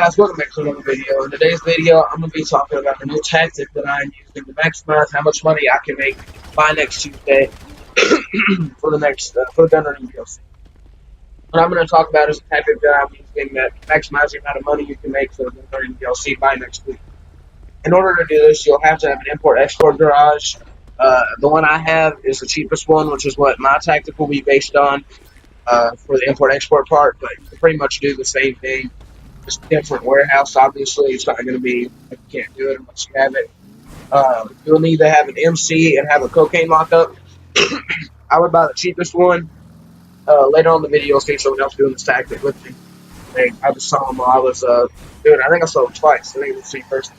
Guys, welcome back to another video. In today's video, I'm going to be talking about a new tactic that I'm using to maximize how much money I can make by next Tuesday for the Gunrunning DLC. What I'm going to talk about is a tactic that I'm using that maximizes the amount of money you can make for the Gunrunning DLC by next week. In order to do this, you'll have to have an import-export garage. The one I have is the cheapest one, which is what my tactic will be based on for the import-export part, but you can pretty much do the same thing. Just a different warehouse, obviously. It's not going to be, you can't do it unless you have it. You'll need to have an MC and have a cocaine lockup. I would buy the cheapest one. Later on in the video, you'll see someone else doing this tactic with me. I just saw him while I was doing it. I think I saw him twice. I think it was the same person.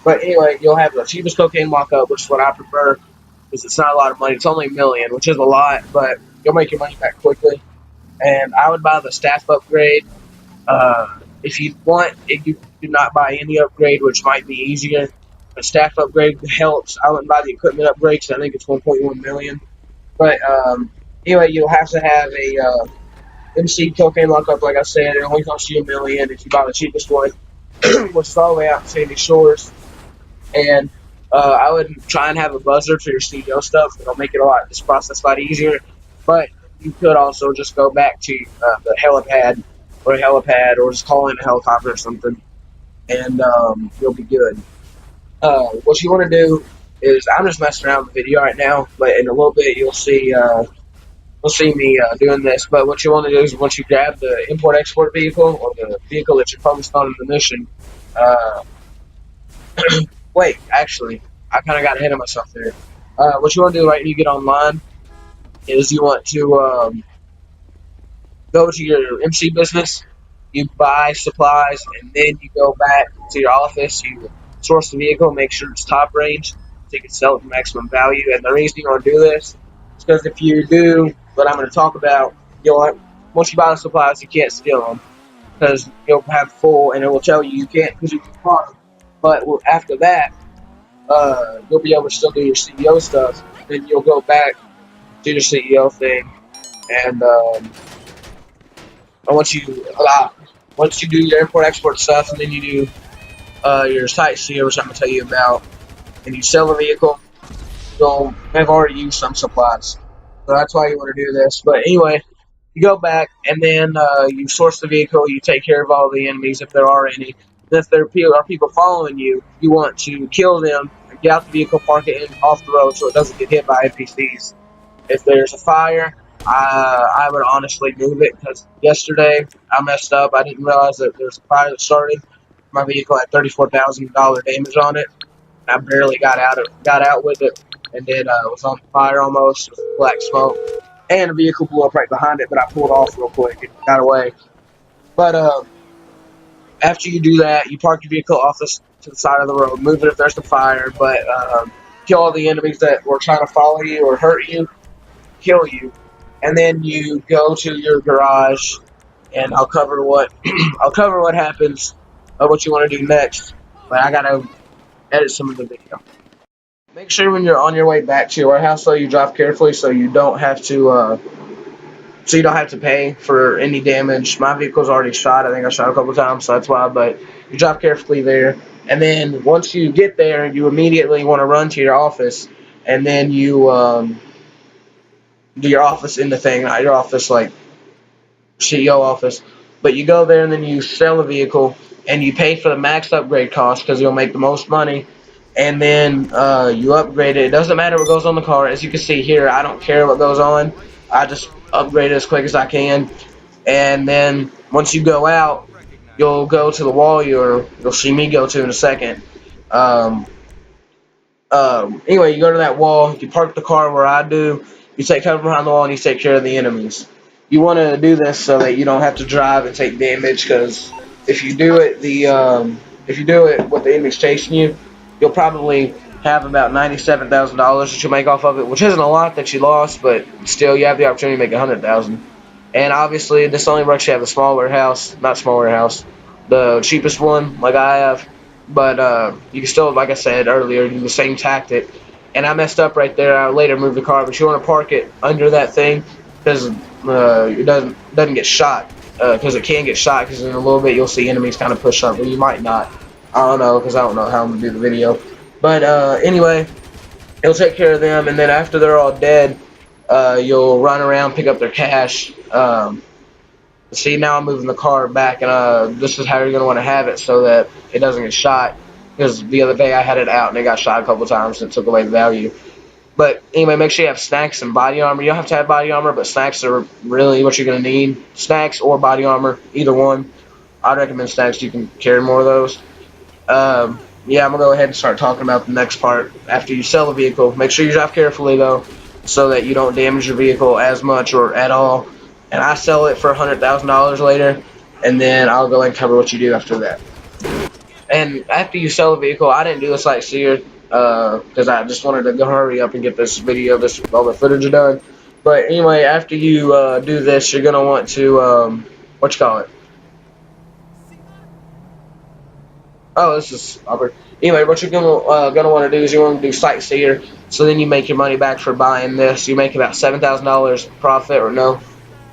But anyway, you'll have the cheapest cocaine lockup, which is what I prefer, because it's not a lot of money. It's only $1 million, which is a lot, but you'll make your money back quickly. And I would buy the staff upgrade. If you want, if you do not buy any upgrade, which might be easier, a staff upgrade helps. I wouldn't buy the equipment upgrade because I think it's 1.1 million. But anyway, you'll have to have a MC cocaine lockup, like I said. It only costs you $1 million if you buy the cheapest one, which is all the way out to Sandy Shores. And I would try and have a buzzer for your CEO stuff. It'll make it this process a lot easier. But you could also just go back to the helipad or just call in a helicopter or something, and you'll be good. What you want to do is, I'm just messing around with the video right now, but in a little bit you'll see me doing this. But what you want to do is, once you grab the import-export vehicle, or the vehicle that you're focused on in the mission, wait, actually, I kind of got ahead of myself there. What you want to do right when you get online is you want to go to your MC business, you buy supplies, and then you go back to your office, you source the vehicle, make sure it's top range, so you can sell it for maximum value. And the reason you want to do this is because if you do what I'm going to talk about, once you buy the supplies, you can't steal them, because you'll have full, and it will tell you can't because you bought them. But after that, you'll be able to still do your CEO stuff. Then you'll go back to your CEO thing, and once you do your import-export stuff, and then you do your sightseer, which I'm going to tell you about, and you sell a vehicle, you'll have already used some supplies. So that's why you want to do this. But anyway, you go back, and then you source the vehicle, you take care of all the enemies, if there are any. And if there are people following you, you want to kill them, and get out the vehicle, park it off the road so it doesn't get hit by NPCs. If there's a fire, I would honestly move it, because yesterday I messed up. I didn't realize that there's a fire that started. My vehicle had $34,000 damage on it. I barely got out with it, and then was on fire almost with black smoke. And the vehicle blew up right behind it, but I pulled off real quick and got away. But after you do that, you park your vehicle off to the side of the road, move it if there's a fire, but kill all the enemies that were trying to follow you or hurt you, kill you. And then you go to your garage, and I'll cover what happens, what you want to do next. But I gotta edit some of the video. Make sure when you're on your way back to your warehouse, though, you drive carefully so you don't have to pay for any damage. My vehicle's already shot. I think I shot a couple times, so that's why. But you drive carefully there, and then once you get there, you immediately want to run to your office, and then you do your office in the thing, not your office like CEO office, but you go there and then you sell a vehicle and you pay for the max upgrade cost because you'll make the most money, and then you upgrade it. It doesn't matter what goes on the car. As you can see here, I don't care what goes on. I just upgrade it as quick as I can, and then once you go out, you'll go to the wall you'll see me go to in a second. Anyway, you go to that wall, you park the car where I do, you take cover behind the wall, and you take care of the enemies. You want to do this so that you don't have to drive and take damage, because if you do it with the enemies chasing you, you'll probably have about $97,000 that you'll make off of it, which isn't a lot that you lost, but still you have the opportunity to make $100,000. And obviously this only works if you have the cheapest one like I have. But you can still, like I said earlier, do the same tactic. And I messed up right there. I later moved the car, but you want to park it under that thing because it doesn't get shot. because it can get shot. Because in a little bit you'll see enemies kind of push up, but you might not. I don't know because I don't know how I'm gonna do the video. But anyway, it'll take care of them, and then after they're all dead, you'll run around, pick up their cash. See, now I'm moving the car back, and this is how you're going to want to have it so that it doesn't get shot. Because the other day I had it out, and it got shot a couple times, and it took away the value. But anyway, make sure you have snacks and body armor. You don't have to have body armor, but snacks are really what you're going to need. Snacks or body armor, either one. I'd recommend snacks. You can carry more of those. Yeah, I'm going to go ahead and start talking about the next part. After you sell the vehicle, make sure you drive carefully, though, so that you don't damage your vehicle as much or at all. And I sell it for $100,000 later, and then I'll go and cover what you do after that. And after you sell the vehicle, I didn't do a sightseer because I just wanted to go hurry up and get this video, all the footage done. But anyway, after you do this, you're gonna want to what you call it? Oh, this is awkward. Anyway, what you're gonna want to do is you want to do sightseer. So then you make your money back for buying this. You make about $7,000 profit, or no?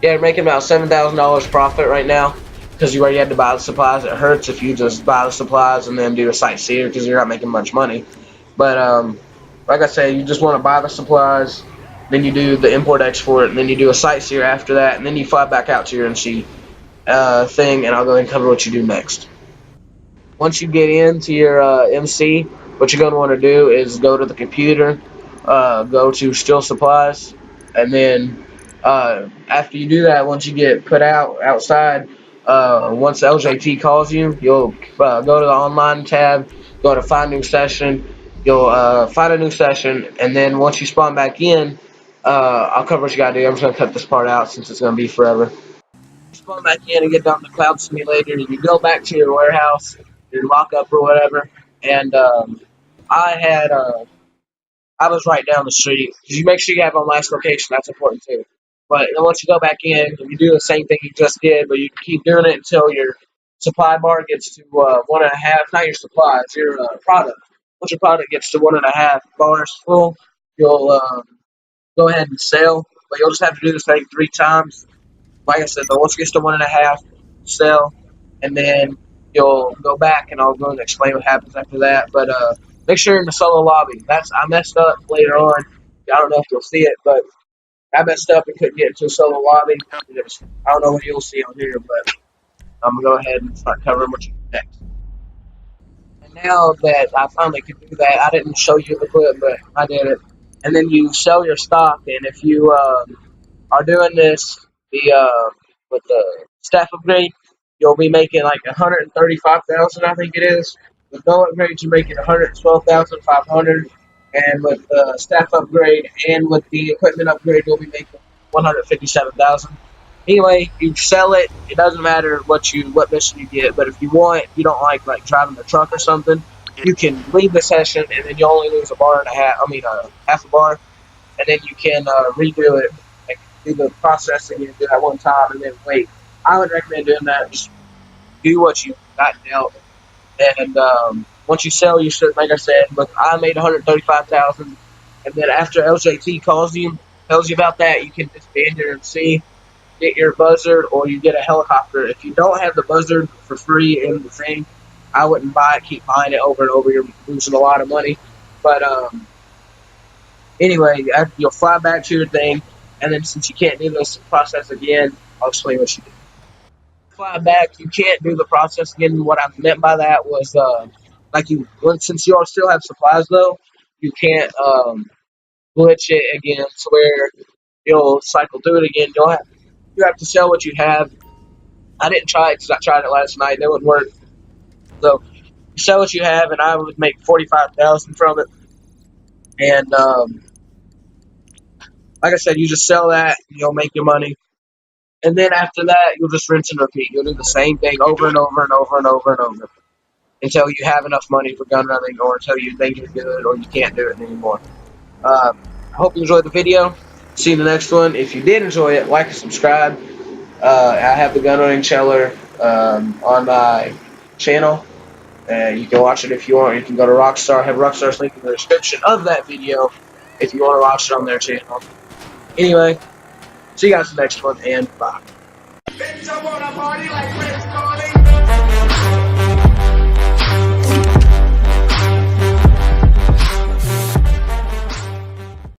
Yeah, you're making about $7,000 profit right now because you already had to buy the supplies. It hurts if you just buy the supplies and then do a sightseer because you're not making much money. But like I said, you just want to buy the supplies, then you do the import-export, and then you do a sightseer after that, and then you fly back out to your MC thing, and I'll go ahead and cover what you do next. Once you get into your MC, what you're going to want to do is go to the computer, go to Still Supplies, and then after you do that, once you get put outside, once LJT calls you, you'll go to the online tab, go to Find New Session, you'll find a new session, and then once you spawn back in, I'll cover what you got to do. I'm just going to cut this part out since it's going to be forever. Spawn back in and get down to Cloud Simulator. You go back to your warehouse, your lockup or whatever, and I had I was right down the street. You make sure you have on last location. That's important too. But then once you go back in, you do the same thing you just did, but you keep doing it until your supply bar gets to 1.5. Not your supply, it's your product. Once your product gets to 1.5 bars full, you'll go ahead and sell. But you'll just have to do this thing 3 times. Like I said, though, once it gets to 1.5, sell, and then you'll go back, and I'll go and explain what happens after that. But make sure you're in the solo lobby. I messed up later on. I don't know if you'll see it, but I messed up and couldn't get into a solo lobby. I don't know what you'll see on here, but I'm gonna go ahead and start covering what you do next. And now that I finally could do that, I didn't show you the clip, but I did it. And then you sell your stock, and if you are doing this with the staff upgrade, you'll be making like 135,000, I think it is. With no upgrades, you're making 112,500, and with the staff upgrade and with the equipment upgrade, you'll be making 157,000. Anyway, you sell it. It doesn't matter what mission you get, but if you you don't like driving the truck or something, you can leave the session and then you only lose a bar and a half. I mean, half a bar, and then you can redo it. Do the processing and do that one time and then wait. I would recommend doing that. Just do what you got dealt. And once you sell, you should, like I said, look, I made 135,000. And then after LJT tells you about that, you can disband your MC, get your buzzard, or you get a helicopter. If you don't have the buzzard for free in the thing, I wouldn't buy it. Keep buying it over and over. You're losing a lot of money. But anyway, you'll fly back to your thing. And then since you can't do this process again, I'll explain what you do. Fly back, you can't do the process again. What I meant by that was, since you all still have supplies though, you can't glitch it again to where you'll cycle through it again. You have to sell what you have. I didn't try it because I tried it last night. It wouldn't work. So you sell what you have, and I would make 45,000 from it. And like I said, you just sell that, and you'll make your money. And then after that, you'll just rinse and repeat. You'll do the same thing over and over and over and over and over until you have enough money for gun running or until you think you're good or you can't do it anymore. I hope you enjoyed the video. See you in the next one. If you did enjoy it, like and subscribe. I have the gun running channel on my channel. You can watch it if you want. You can go to Rockstar. I have Rockstar's link in the description of that video if you want to watch it on their channel. Anyway, see you guys in the next one, and bye. some wanna party like Chris